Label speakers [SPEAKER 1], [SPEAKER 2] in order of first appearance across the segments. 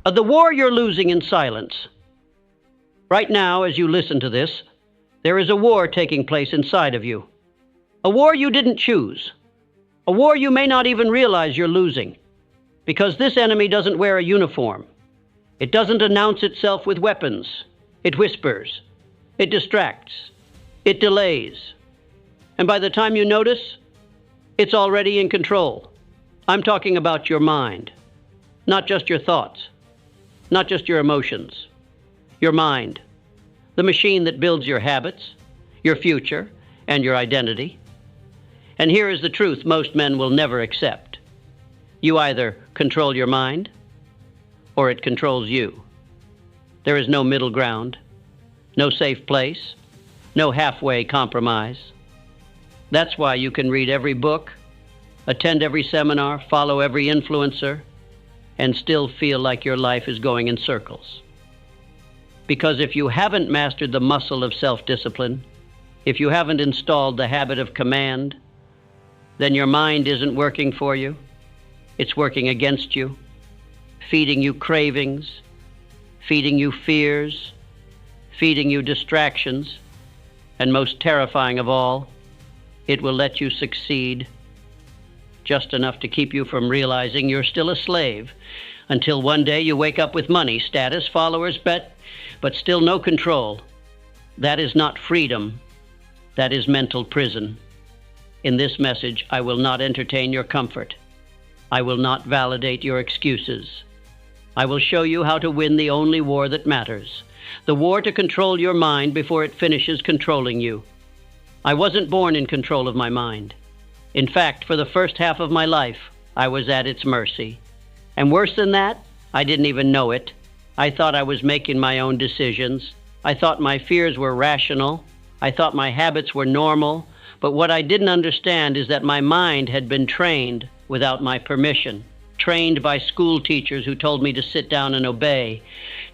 [SPEAKER 1] The war you're losing in silence. Right now, as you listen to this, there is a war taking place inside of you. A war you didn't choose. A war you may not even realize you're losing. Because this enemy doesn't wear a uniform. It doesn't announce itself with weapons. It whispers. It distracts. It delays. And by the time you notice, it's already in control. I'm talking about your mind. Not just your thoughts. Not just your emotions. Your mind. The machine that builds your habits, your future, and your identity. And here is the truth most men will never accept. You either control your mind, or it controls you. There is no middle ground, no safe place, no halfway compromise. That's why you can read every book, attend every seminar, follow every influencer, and still feel like your life is going in circles. Because if you haven't mastered the muscle of self-discipline, if you haven't installed the habit of command, then your mind isn't working for you. It's working against you, feeding you cravings, feeding you fears, feeding you distractions, and most terrifying of all, it will let you succeed just enough to keep you from realizing you're still a slave until one day you wake up with money, status, followers, but still no control. That is not freedom. That is mental prison. In this message, I will not entertain your comfort. I will not validate your excuses. I will show you how to win the only war that matters, the war to control your mind before it finishes controlling you. I wasn't born in control of my mind. In fact, for the first half of my life, I was at its mercy. And worse than that, I didn't even know it. I thought I was making my own decisions. I thought my fears were rational. I thought my habits were normal. But what I didn't understand is that my mind had been trained without my permission. Trained by school teachers who told me to sit down and obey.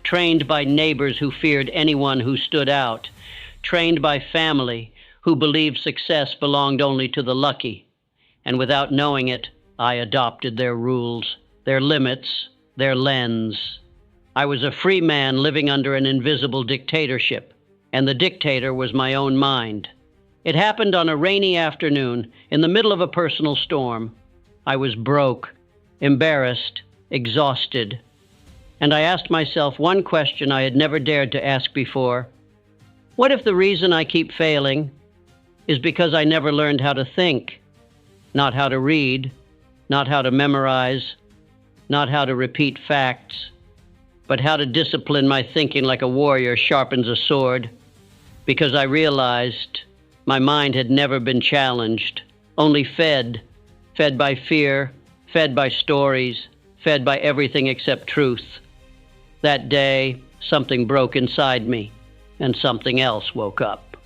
[SPEAKER 1] Trained by neighbors who feared anyone who stood out. Trained by family who believed success belonged only to the lucky. And without knowing it, I adopted their rules, their limits, their lens. I was a free man living under an invisible dictatorship, and the dictator was my own mind. It happened on a rainy afternoon in the middle of a personal storm. I was broke, embarrassed, exhausted, and I asked myself one question I had never dared to ask before. What if the reason I keep failing is because I never learned how to think, not how to read, not how to memorize, not how to repeat facts, but how to discipline my thinking like a warrior sharpens a sword? Because I realized my mind had never been challenged, only fed by fear, fed by stories, fed by everything except truth. That day, something broke inside me, and something else woke up.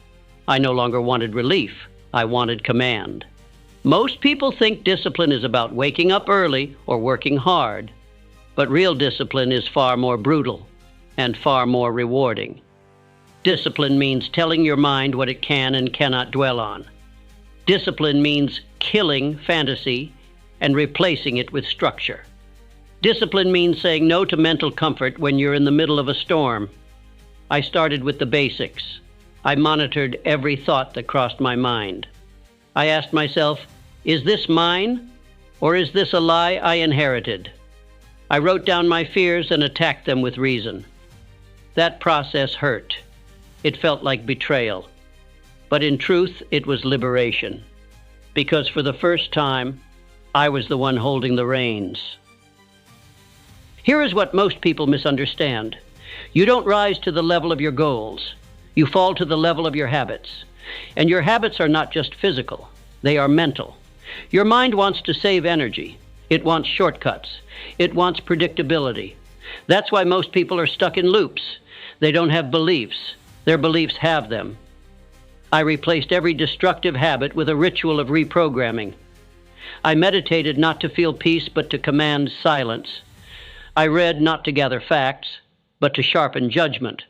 [SPEAKER 1] I no longer wanted relief. I wanted command. Most people think discipline is about waking up early or working hard, but real discipline is far more brutal and far more rewarding. Discipline means telling your mind what it can and cannot dwell on. Discipline means killing fantasy and replacing it with structure. Discipline means saying no to mental comfort when you're in the middle of a storm. I started with the basics. I monitored every thought that crossed my mind. I asked myself, is this mine, or is this a lie I inherited? I wrote down my fears and attacked them with reason. That process hurt. It felt like betrayal. But in truth, it was liberation. Because for the first time, I was the one holding the reins. Here is what most people misunderstand. You don't rise to the level of your goals. You fall to the level of your habits. And your habits are not just physical. They are mental. Your mind wants to save energy. It wants shortcuts. It wants predictability. That's why most people are stuck in loops. They don't have beliefs. Their beliefs have them. I replaced every destructive habit with a ritual of reprogramming. I meditated not to feel peace, but to command silence. I read not to gather facts, but to sharpen judgment.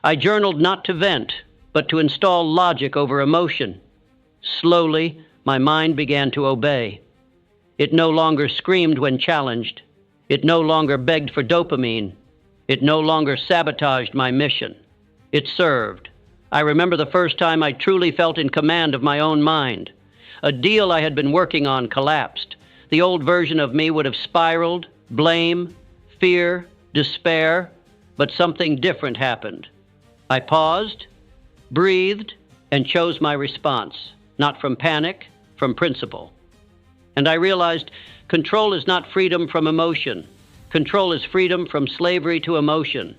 [SPEAKER 1] I journaled not to vent, but to install logic over emotion. Slowly, my mind began to obey. It no longer screamed when challenged. It no longer begged for dopamine. It no longer sabotaged my mission. It served. I remember the first time I truly felt in command of my own mind. A deal I had been working on collapsed. The old version of me would have spiraled, blame, fear, despair, but something different happened. I paused, breathed, and chose my response, not from panic, from principle. And I realized control is not freedom from emotion. Control is freedom from slavery to emotion.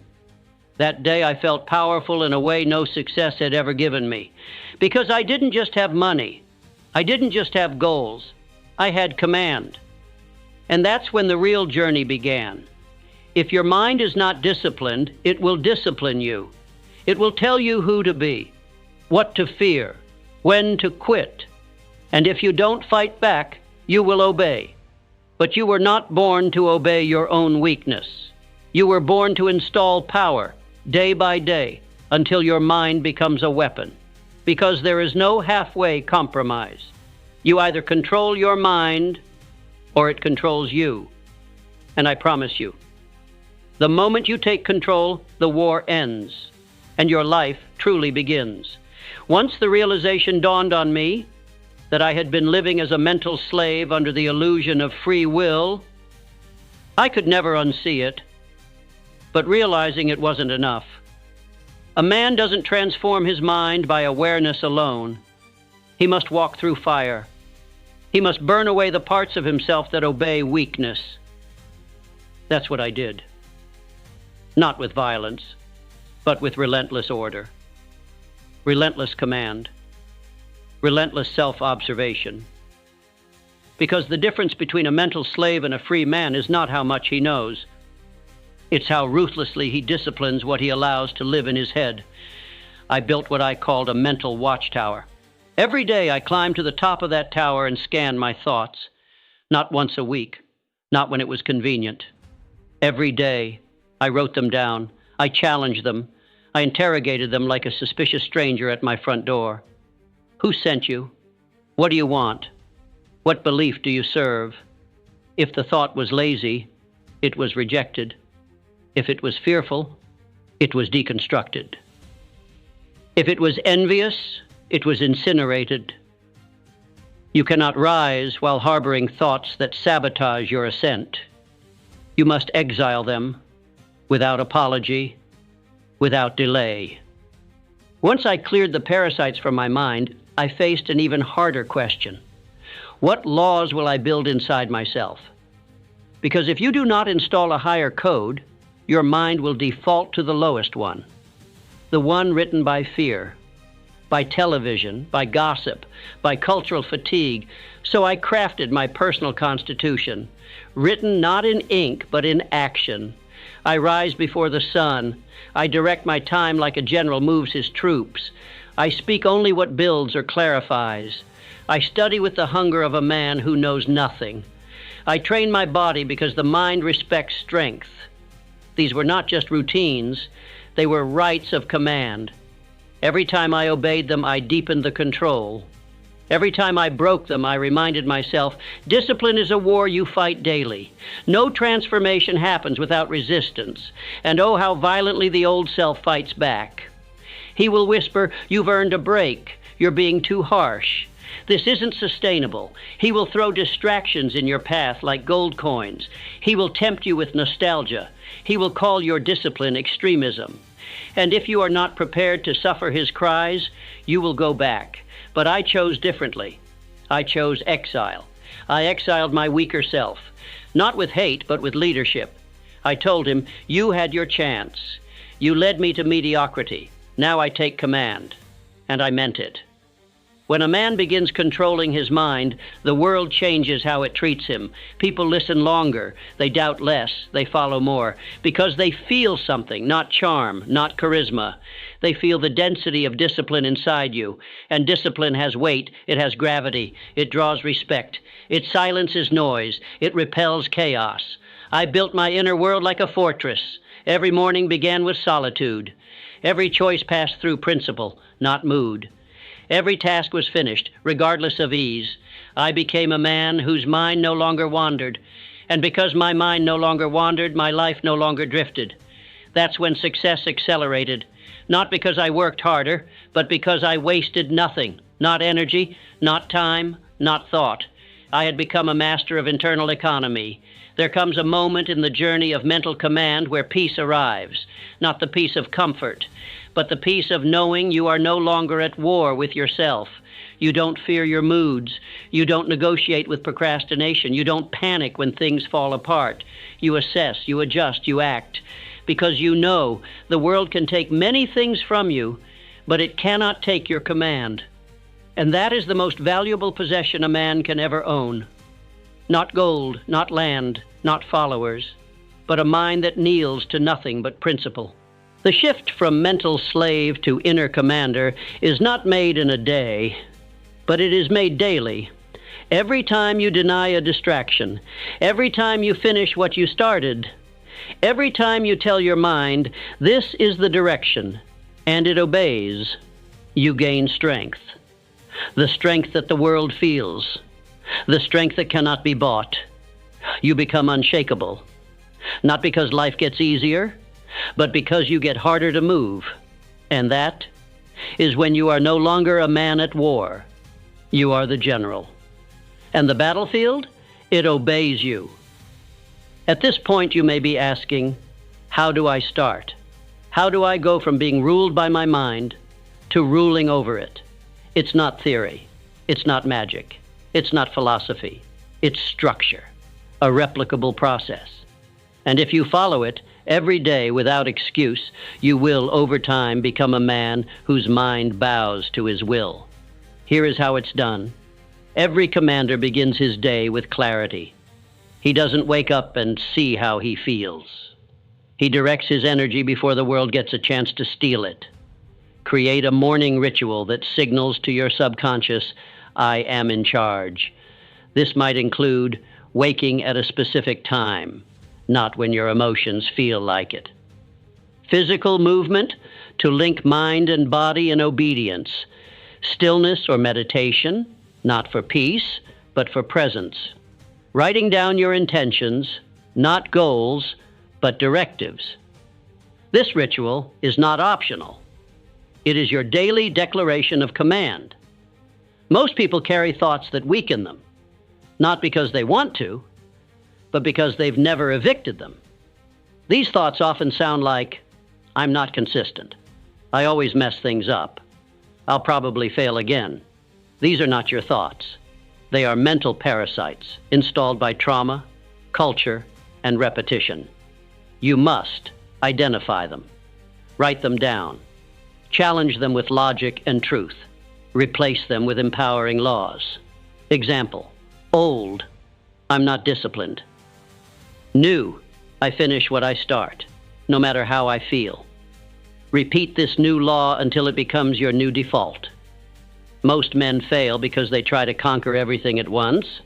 [SPEAKER 1] That day I felt powerful in a way no success had ever given me. Because I didn't just have money. I didn't just have goals. I had command. And that's when the real journey began. If your mind is not disciplined, it will discipline you. It will tell you who to be, what to fear, when to quit. And if you don't fight back, you will obey. But you were not born to obey your own weakness. You were born to install power, day by day, until your mind becomes a weapon. Because there is no halfway compromise. You either control your mind, or it controls you. And I promise you, the moment you take control, the war ends, and your life truly begins. Once the realization dawned on me that I had been living as a mental slave under the illusion of free will, I could never unsee it, but realizing it wasn't enough. A man doesn't transform his mind by awareness alone. He must walk through fire. He must burn away the parts of himself that obey weakness. That's what I did. Not with violence, but with relentless order, relentless command, relentless self-observation. Because the difference between a mental slave and a free man is not how much he knows. It's how ruthlessly he disciplines what he allows to live in his head. I built what I called a mental watchtower. Every day I climbed to the top of that tower and scanned my thoughts. Not once a week, not when it was convenient. Every day I wrote them down. I challenged them. I interrogated them like a suspicious stranger at my front door. Who sent you? What do you want? What belief do you serve? If the thought was lazy, it was rejected. If it was fearful, it was deconstructed. If it was envious, it was incinerated. You cannot rise while harboring thoughts that sabotage your ascent. You must exile them without apology, without delay. Once I cleared the parasites from my mind, I faced an even harder question. What laws will I build inside myself? Because if you do not install a higher code, your mind will default to the lowest one, the one written by fear, by television, by gossip, by cultural fatigue. So I crafted my personal constitution, written not in ink, but in action. I rise before the sun. I direct my time like a general moves his troops. I speak only what builds or clarifies. I study with the hunger of a man who knows nothing. I train my body because the mind respects strength. These were not just routines, they were rights of command. Every time I obeyed them, I deepened the control. Every time I broke them, I reminded myself, discipline is a war you fight daily. No transformation happens without resistance, and oh, how violently the old self fights back. He will whisper, you've earned a break, you're being too harsh. This isn't sustainable. He will throw distractions in your path like gold coins. He will tempt you with nostalgia. He will call your discipline extremism. And if you are not prepared to suffer his cries, you will go back. But I chose differently. I chose exile. I exiled my weaker self, not with hate, but with leadership. I told him, you had your chance. You led me to mediocrity. Now I take command. And I meant it. When a man begins controlling his mind, the world changes how it treats him. People listen longer, they doubt less, they follow more, because they feel something, not charm, not charisma. They feel the density of discipline inside you, and discipline has weight, it has gravity, it draws respect, it silences noise, it repels chaos. I built my inner world like a fortress. Every morning began with solitude. Every choice passed through principle, not mood. Every task was finished, regardless of ease. I became a man whose mind no longer wandered, And because my mind no longer wandered, my life no longer drifted. That's when success accelerated, not because I worked harder, but because I wasted nothing, not energy, not time, not thought. I had become a master of internal economy. There comes a moment in the journey of mental command where peace arrives, not the peace of comfort, but the peace of knowing you are no longer at war with yourself. You don't fear your moods. You don't negotiate with procrastination. You don't panic when things fall apart. You assess, you adjust, you act, because you know the world can take many things from you, but it cannot take your command. And that is the most valuable possession a man can ever own. Not gold, not land, not followers, but a mind that kneels to nothing but principle. The shift from mental slave to inner commander is not made in a day, but it is made daily. Every time you deny a distraction, every time you finish what you started, every time you tell your mind, this is the direction, and it obeys, you gain strength. The strength that the world feels, the strength that cannot be bought. You become unshakable, not because life gets easier, but because you get harder to move. And that is when you are no longer a man at war. You are the general. And the battlefield, it obeys you. At this point, you may be asking, how do I start? How do I go from being ruled by my mind to ruling over it? It's not theory. It's not magic. It's not philosophy. It's structure, a replicable process. And if you follow it every day without excuse, you will, over time, become a man whose mind bows to his will. Here is how it's done. Every commander begins his day with clarity. He doesn't wake up and see how he feels. He directs his energy before the world gets a chance to steal it. Create a morning ritual that signals to your subconscious, I am in charge. This might include waking at a specific time, not when your emotions feel like it. Physical movement to link mind and body in obedience. Stillness or meditation, not for peace, but for presence. Writing down your intentions, not goals, but directives. This ritual is not optional. It is your daily declaration of command. Most people carry thoughts that weaken them, not because they want to, but because they've never evicted them. These thoughts often sound like, I'm not consistent. I always mess things up. I'll probably fail again. These are not your thoughts. They are mental parasites installed by trauma, culture, and repetition. You must identify them. Write them down. Challenge them with logic and truth. Replace them with empowering laws. Example, old, I'm not disciplined. New, I finish what I start, no matter how I feel. Repeat this new law until it becomes your new default. Most men fail because they try to conquer everything at once.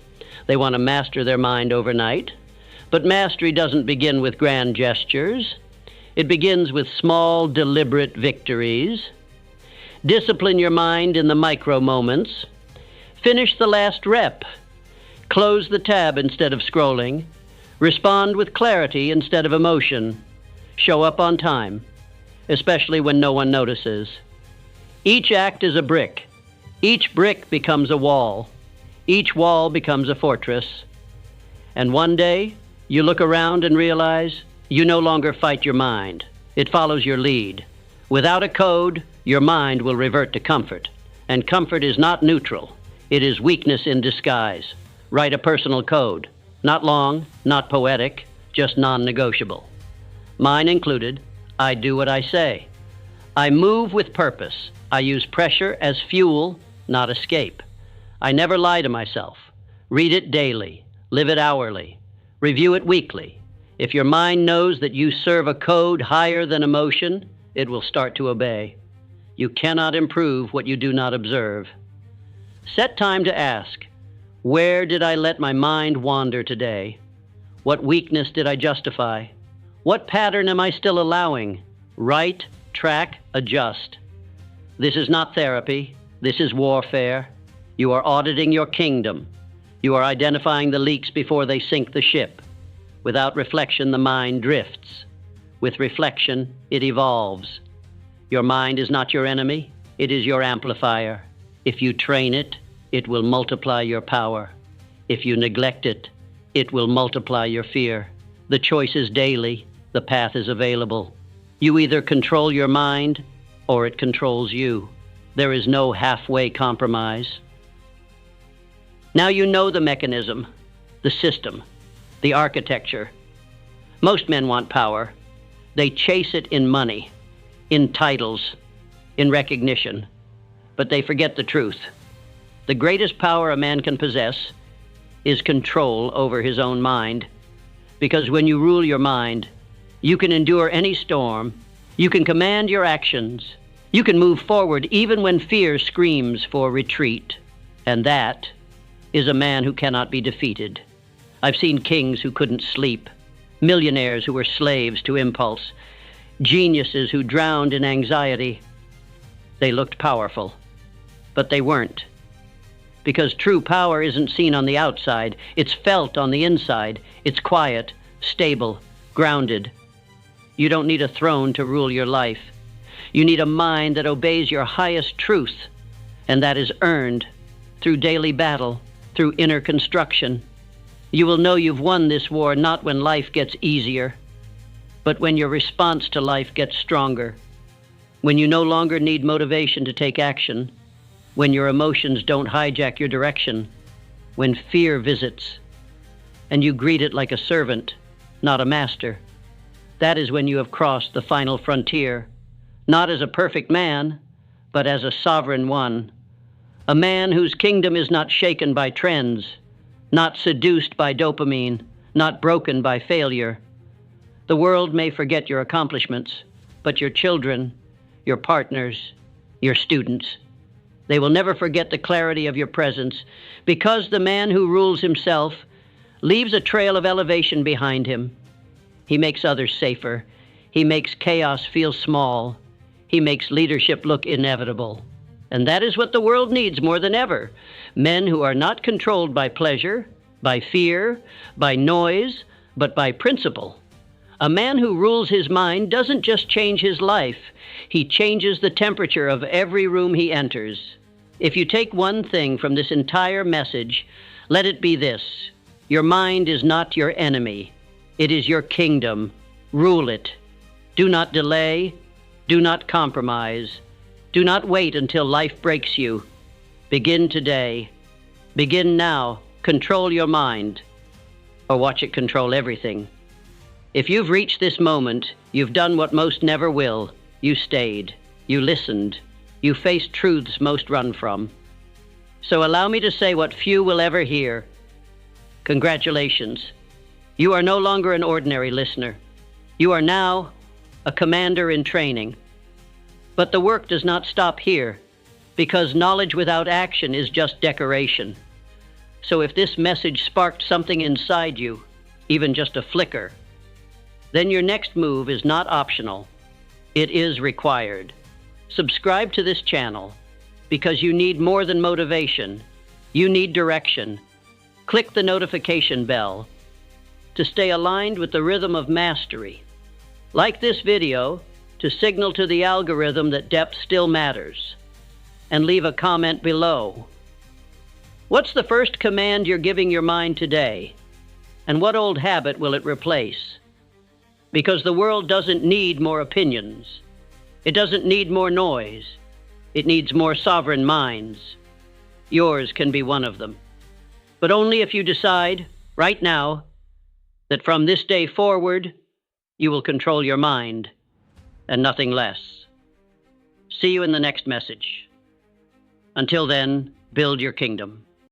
[SPEAKER 1] They want to master their mind overnight. But mastery doesn't begin with grand gestures. It begins with small, deliberate victories. Discipline your mind in the micro moments. Finish the last rep. Close the tab instead of scrolling. Respond with clarity instead of emotion. Show up on time, especially when no one notices. Each act is a brick. Each brick becomes a wall. Each wall becomes a fortress. And one day, you look around and realize you no longer fight your mind. It follows your lead. Without a code, your mind will revert to comfort. And comfort is not neutral. It is weakness in disguise. Write a personal code. Not long, not poetic, just non-negotiable. Mine included, I do what I say. I move with purpose. I use pressure as fuel, not escape. I never lie to myself. Read it daily. Live it hourly. Review it weekly. If your mind knows that you serve a code higher than emotion, it will start to obey. You cannot improve what you do not observe. Set time to ask, where did I let my mind wander today? What weakness did I justify? What pattern am I still allowing? Write, track, adjust. This is not therapy. This is warfare. You are auditing your kingdom. You are identifying the leaks before they sink the ship. Without reflection, the mind drifts. With reflection, it evolves. Your mind is not your enemy, it is your amplifier. If you train it, it will multiply your power. If you neglect it, it will multiply your fear. The choice is daily, the path is available. You either control your mind, or it controls you. There is no halfway compromise. Now you know the mechanism, the system, the architecture. Most men want power. They chase it in money, in titles, in recognition, but they forget the truth. The greatest power a man can possess is control over his own mind, because when you rule your mind, you can endure any storm, you can command your actions, you can move forward even when fear screams for retreat, and that is a man who cannot be defeated. I've seen kings who couldn't sleep, millionaires who were slaves to impulse, geniuses who drowned in anxiety. They looked powerful, but they weren't. Because true power isn't seen on the outside, it's felt on the inside. It's quiet, stable, grounded. You don't need a throne to rule your life. You need a mind that obeys your highest truth, and that is earned through daily battle, through inner construction. You will know you've won this war not when life gets easier, but when your response to life gets stronger, when you no longer need motivation to take action, when your emotions don't hijack your direction, when fear visits, and you greet it like a servant, not a master. That is when you have crossed the final frontier, not as a perfect man, but as a sovereign one, a man whose kingdom is not shaken by trends, not seduced by dopamine, not broken by failure. The world may forget your accomplishments, but your children, your partners, your students, they will never forget the clarity of your presence, because the man who rules himself leaves a trail of elevation behind him. He makes others safer. He makes chaos feel small. He makes leadership look inevitable. And that is what the world needs more than ever. Men who are not controlled by pleasure, by fear, by noise, but by principle. A man who rules his mind doesn't just change his life. He changes the temperature of every room he enters. If you take one thing from this entire message, let it be this: your mind is not your enemy. It is your kingdom. Rule it. Do not delay. Do not compromise. Do not wait until life breaks you. Begin today. Begin now. Control your mind, or watch it control everything. If you've reached this moment, you've done what most never will. You stayed. You listened. You faced truths most run from. So allow me to say what few will ever hear. Congratulations. You are no longer an ordinary listener. You are now a commander in training. But the work does not stop here, because knowledge without action is just decoration. So if this message sparked something inside you, even just a flicker, then your next move is not optional. It is required. Subscribe to this channel, because you need more than motivation. You need direction. Click the notification bell to stay aligned with the rhythm of mastery. Like this video to signal to the algorithm that depth still matters. And leave a comment below. What's the first command you're giving your mind today? And what old habit will it replace? Because the world doesn't need more opinions. It doesn't need more noise. It needs more sovereign minds. Yours can be one of them. But only if you decide, right now, that from this day forward, you will control your mind, and nothing less. See you in the next message. Until then, build your kingdom.